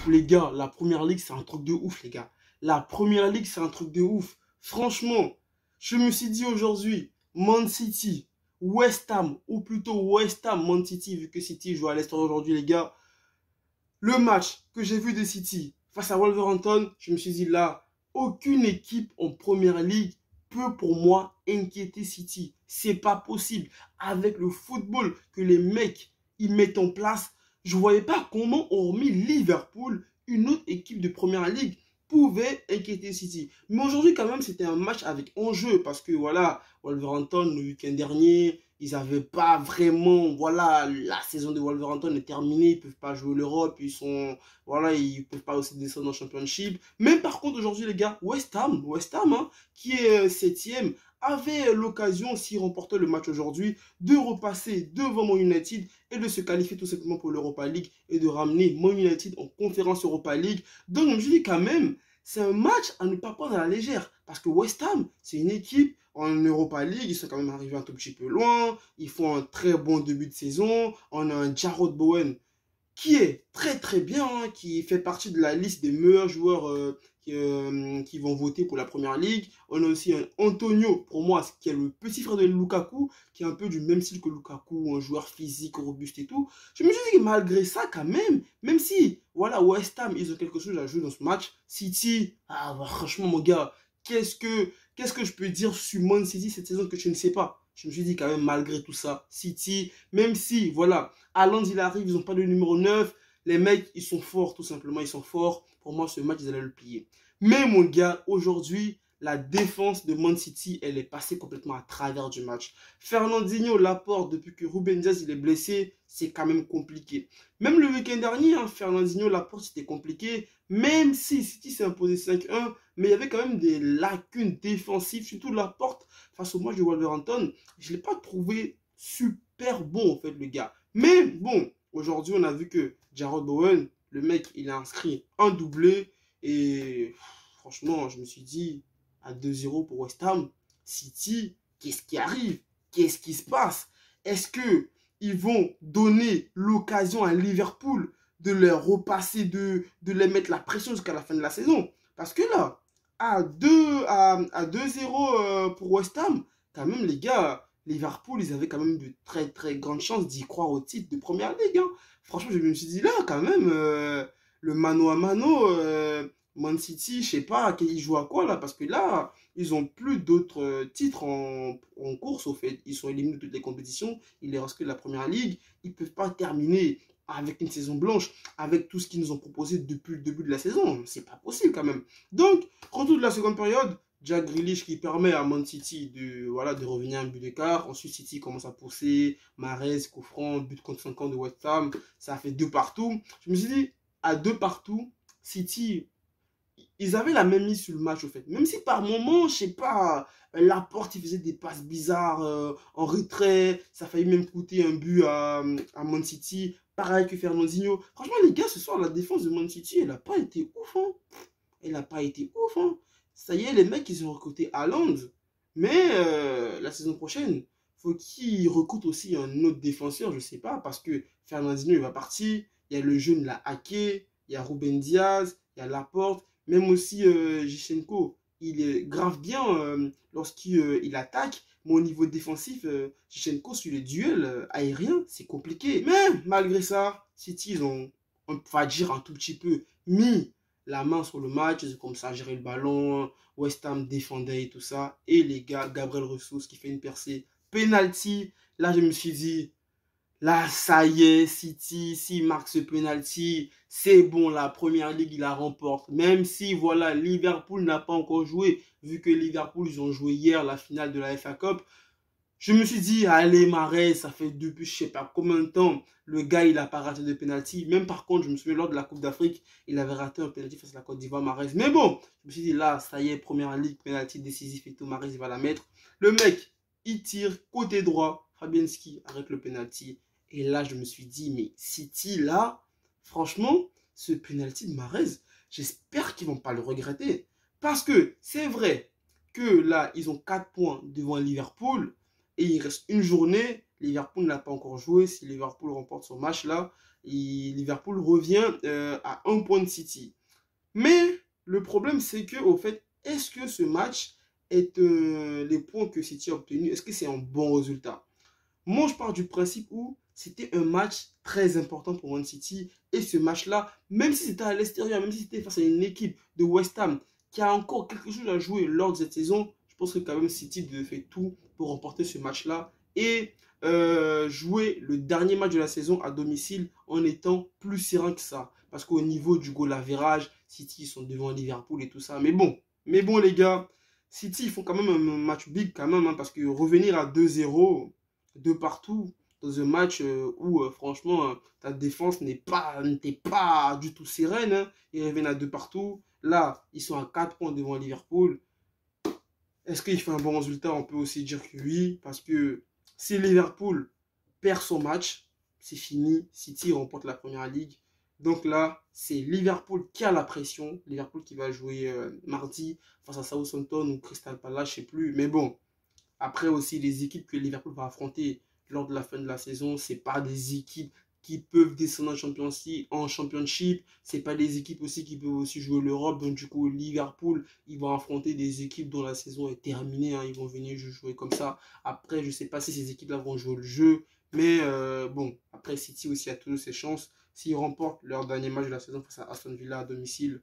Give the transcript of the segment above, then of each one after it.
Les gars, la première ligue, c'est un truc de ouf, les gars. La première ligue, c'est un truc de ouf. Franchement, je me suis dit aujourd'hui, Man City, West Ham, ou plutôt West Ham, Man City, vu que City joue à l'extérieur aujourd'hui, les gars. Le match que j'ai vu de City face à Wolverhampton, je me suis dit là, aucune équipe en première ligue peut pour moi inquiéter City. C'est pas possible. Avec le football que les mecs ils mettent en place, je voyais pas comment, hormis Liverpool, une autre équipe de première ligue pouvait inquiéter City. Mais aujourd'hui, quand même, c'était un match avec enjeu parce que voilà, Wolverhampton, le week-end dernier, ils n'avaient pas vraiment, voilà, la saison de Wolverhampton est terminée, ils ne peuvent pas jouer l'Europe, voilà, ils ne peuvent pas aussi descendre en Championship. Mais par contre, aujourd'hui, les gars, West Ham, hein, qui est septième, avait l'occasion, s'il remportait le match aujourd'hui, de repasser devant Man United et de se qualifier tout simplement pour l'Europa League et de ramener Man United en conférence Europa League. Donc, je dis quand même, c'est un match à ne pas prendre à la légère. Parce que West Ham, c'est une équipe en Europa League, ils sont quand même arrivés un tout petit peu loin. Ils font un très bon début de saison. On a un Jarrod Bowen qui est très très bien, hein, qui fait partie de la liste des meilleurs joueurs qui vont voter pour la première ligue. On a aussi un Antonio, pour moi, qui est le petit frère de Lukaku, qui est un peu du même style que Lukaku, un joueur physique, robuste et tout. Je me suis dit que malgré ça, quand même si, voilà, West Ham, ils ont quelque chose à jouer dans ce match. City, ah, bah, franchement, mon gars, qu'est-ce que je peux dire sur Man City cette saison que tu ne sais pas? Je me suis dit quand même, malgré tout ça, City, même si, voilà, Haaland, il arrive, ils n'ont pas de numéro 9. Les mecs, ils sont forts, tout simplement, ils sont forts. Pour moi, ce match, ils allaient le plier. Mais mon gars, aujourd'hui, la défense de Man City, elle est passée complètement à travers du match. Fernandinho, Laporte, depuis que Ruben Dias il est blessé, c'est quand même compliqué. Même le week-end dernier, hein, Fernandinho, Laporte, c'était compliqué. Même si City s'est imposé 5-1, mais il y avait quand même des lacunes défensives, surtout Laporte face au match de Wolverhampton. Je ne l'ai pas trouvé super bon, en fait, le gars. Mais bon, aujourd'hui, on a vu que Jarrod Bowen, le mec, il a inscrit un doublé. Et franchement, je me suis dit, à 2-0 pour West Ham, City, qu'est-ce qui arrive? Qu'est-ce qui se passe? Est-ce que ils vont donner l'occasion à Liverpool de leur repasser, de les mettre la pression jusqu'à la fin de la saison? Parce que là, à 2-0 pour West Ham, quand même, les gars, Liverpool, ils avaient quand même de très très grandes chances d'y croire au titre de première ligue. Hein. Franchement, je me suis dit là, quand même, le mano à mano, Man City, je sais pas, ils jouent à quoi là? Parce que là, ils ont plus d'autres titres en course, au fait. Ils sont éliminés de toutes les compétitions. Il leur reste que la première ligue. Ils peuvent pas terminer avec une saison blanche, avec tout ce qu'ils nous ont proposé depuis le début de la saison. C'est pas possible quand même. Donc, retour de la seconde période. Jack Grealish qui permet à Man City de, voilà, de revenir à un but d'écart. Ensuite, City commence à pousser. Mahrez, coup franc, but contre 5 ans de West Ham. Ça fait 2 partout. Je me suis dit, à 2 partout, City, ils avaient la même mise sur le match, au fait. Même si par moment, je sais pas, Laporte, il faisait des passes bizarres en retrait. Ça a failli même coûter un but à Man City. Pareil que Fernandinho. Franchement, les gars, ce soir, la défense de Man City, elle n'a pas été ouf. Hein. Elle n'a pas été ouf. Hein. Ça y est, les mecs, ils ont recruté Haaland. Mais la saison prochaine, faut qu'ils recrutent aussi un autre défenseur, je sais pas, parce que Fernandinho, il va partir. Il y a le jeune, la Hacké. Il y a Ruben Diaz. Il y a Laporte. Même aussi Zinchenko. Il est grave bien lorsqu'il attaque. Mais au niveau défensif, Zinchenko sur les duels aériens, c'est compliqué. Mais malgré ça, City, ils ont, on va dire, un tout petit peu mis la main sur le match, c'est comme ça, gérer le ballon, West Ham défendait et tout ça. Et les gars, Gabriel Ressus qui fait une percée, penalty. Là, je me suis dit, là, ça y est, City, s'il marque ce penalty, c'est bon, la première ligue, il la remporte. Même si, voilà, Liverpool n'a pas encore joué, vu que Liverpool, ils ont joué hier la finale de la FA Cup. Je me suis dit, allez, Mahrez, ça fait depuis je sais pas combien de temps, le gars, il n'a pas raté de penalty. Même par contre, je me souviens, lors de la Coupe d'Afrique, il avait raté un penalty face à la Côte d'Ivoire, Mahrez. Mais bon, je me suis dit, là, ça y est, première ligue, penalty décisif et tout, Mahrez, il va la mettre. Le mec, il tire côté droit, Fabianski arrête le penalty. Et là, je me suis dit, mais City, là, franchement, ce penalty de Mahrez, j'espère qu'ils ne vont pas le regretter. Parce que c'est vrai que là, ils ont 4 points devant Liverpool. Et il reste une journée. Liverpool n'a pas encore joué. Si Liverpool remporte son match là, Liverpool revient à 1 point de City. Mais le problème, c'est que, au fait, est-ce que ce match est les points que City a obtenus, est-ce que c'est un bon résultat? Moi, je pars du principe où c'était un match très important pour Man City. Et ce match-là, même si c'était à l'extérieur, même si c'était face à une équipe de West Ham qui a encore quelque chose à jouer lors de cette saison, je pense que quand même City devait faire tout pour remporter ce match-là et jouer le dernier match de la saison à domicile en étant plus serein que ça. Parce qu'au niveau du goal average, City sont devant Liverpool et tout ça. Mais bon les gars, City ils font quand même un match big quand même, hein, parce que revenir à 2-0 de partout dans un match où franchement ta défense n'était pas du tout sereine, hein. Ils reviennent à 2 partout. Là, ils sont à 4 points devant Liverpool. Est-ce qu'il fait un bon résultat? On peut aussi dire que oui, parce que si Liverpool perd son match, c'est fini. City remporte la première ligue. Donc là, c'est Liverpool qui a la pression. Liverpool qui va jouer mardi face à Southampton ou Crystal Palace, je ne sais plus. Mais bon, après aussi, les équipes que Liverpool va affronter lors de la fin de la saison, ce pas des équipes qui peuvent descendre en Championship. Ce pas des équipes aussi qui peuvent aussi jouer l'Europe. Donc du coup, Liverpool, ils vont affronter des équipes dont la saison est terminée, hein. Ils vont venir jouer comme ça. Après, je ne sais pas si ces équipes-là vont jouer le jeu. Mais bon, après City aussi a toutes ses chances. S'ils remportent leur dernier match de la saison face à Aston Villa à domicile,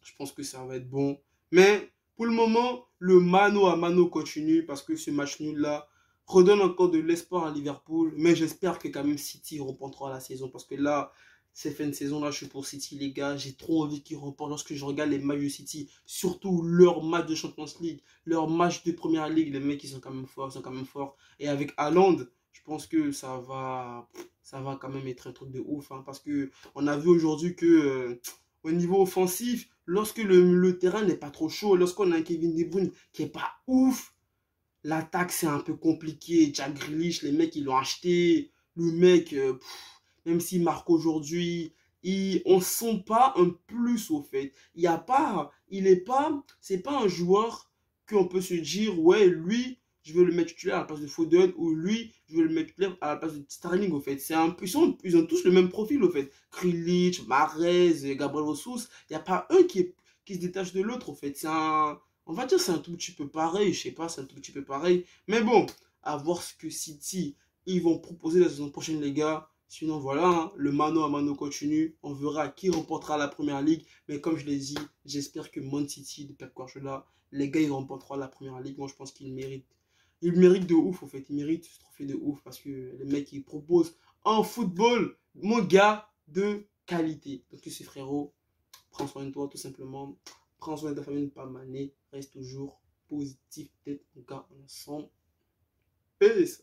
je pense que ça va être bon. Mais pour le moment, le mano à mano continue parce que ce match nul-là redonne encore de l'espoir à Liverpool. Mais j'espère que quand même City remportera la saison parce que là, cette fin de saison-là, je suis pour City, les gars. J'ai trop envie qu'ils remportent lorsque je regarde les matchs de City. Surtout leur match de Champions League, leur match de Première Ligue. Les mecs, ils sont quand même forts, ils sont quand même forts. Et avec Haaland, je pense que ça va quand même être un truc de ouf. Hein, parce que on a vu aujourd'hui que au niveau offensif, lorsque le terrain n'est pas trop chaud, lorsqu'on a un Kevin De Bruyne qui n'est pas ouf, l'attaque c'est un peu compliqué. Jack Grealish, les mecs ils l'ont acheté. Le mec, même s'il marque aujourd'hui, on ne sent pas un plus au fait. Il y a pas, il est pas, c'est pas un joueur qu'on peut se dire, ouais, lui, je veux le mettre titulaire à la place de Foden, ou lui, je veux le mettre titulaire à la place de Sterling, au fait. Ils ont tous le même profil, au fait. Grealish, Mahrez, Gabriel Jesus, il n'y a pas un qui se détache de l'autre, au fait. On va dire c'est un tout petit peu pareil, je sais pas, c'est un tout petit peu pareil. Mais bon, à voir ce que City, ils vont proposer la saison prochaine, les gars. Sinon, voilà, hein, le mano à mano continue. On verra qui remportera la première ligue. Mais comme je l'ai dit, j'espère que Man City de Pep Guardiola, les gars, ils remporteront la première ligue. Moi, je pense qu'ils méritent. Ils méritent de ouf, en fait. Ils méritent ce trophée de ouf parce que les mecs, ils proposent un football, mon gars, de qualité. Donc, ces frérots, prends soin de toi, tout simplement. Prends soin de ta famille, pas maner. Reste toujours positif, peut-être, mon gars, ensemble. Peace.